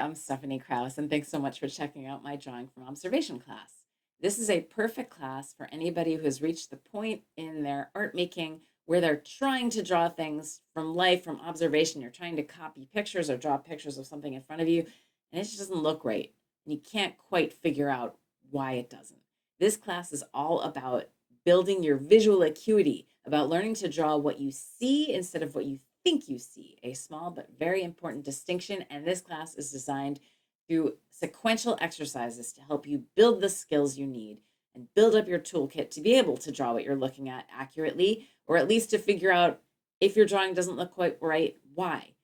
I'm Stephanie Krause, and thanks so much for checking out my drawing from observation class. This is a perfect class for anybody who has reached the point in their art making where they're trying to draw things from life, from observation. You're trying to copy pictures or draw pictures of something in front of you, and it just doesn't look right. And you can't quite figure out why it doesn't. This class is all about building your visual acuity, about learning to draw what you see instead of what you think you see, a small but very important distinction. And this class is designed through sequential exercises to help you build the skills you need and build up your toolkit to be able to draw what you're looking at accurately, or at least to figure out if your drawing doesn't look quite right, why.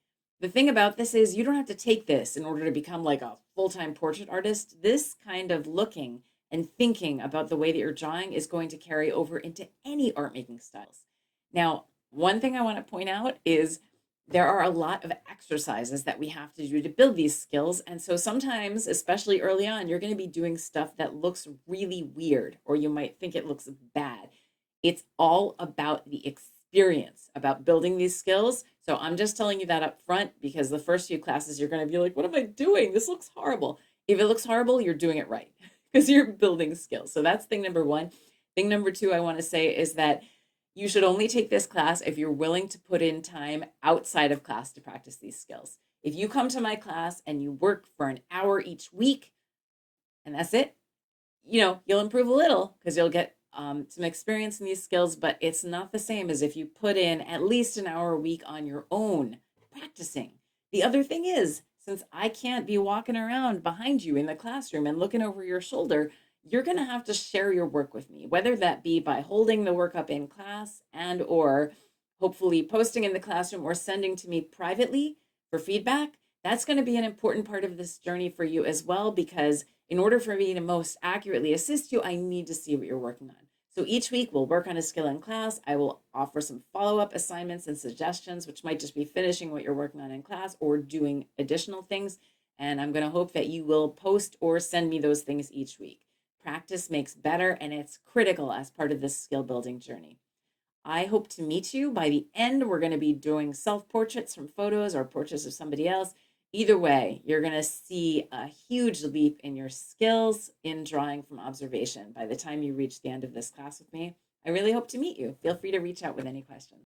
The thing about this is you don't have to take this in order to become like a full-time portrait artist. This kind of looking and thinking about the way that you're drawing is going to carry over into any art making styles. Now, one thing I want to point out is there are a lot of exercises that we have to do to build these skills. And so sometimes, especially early on, you're going to be doing stuff that looks really weird, or you might think it looks bad. It's all about the experience, about building these skills. So I'm just telling you that up front because the first few classes, you're going to be like, what am I doing? This looks horrible. If it looks horrible, you're doing it right because you're building skills. So that's thing number one. Thing number two, I want to say is that you should only take this class if you're willing to put in time outside of class to practice these skills. If you come to my class and you work for an hour each week and that's it, you'll improve a little because you'll get some experience in these skills, but it's not the same as if you put in at least an hour a week on your own practicing. The other thing is, since I can't be walking around behind you in the classroom and looking over your shoulder, you're going to have to share your work with me, whether that be by holding the work up in class and or hopefully posting in the classroom or sending to me privately for feedback. That's going to be an important part of this journey for you as well, because in order for me to most accurately assist you, I need to see what you're working on. So each week we'll work on a skill in class. I will offer some follow-up assignments and suggestions, which might just be finishing what you're working on in class or doing additional things. And I'm going to hope that you will post or send me those things each week. Practice makes better, and it's critical as part of this skill building journey. I hope to meet you. By the end, we're going to be doing self-portraits from photos or portraits of somebody else. Either way, you're going to see a huge leap in your skills in drawing from observation by the time you reach the end of this class with me. I really hope to meet you. Feel free to reach out with any questions.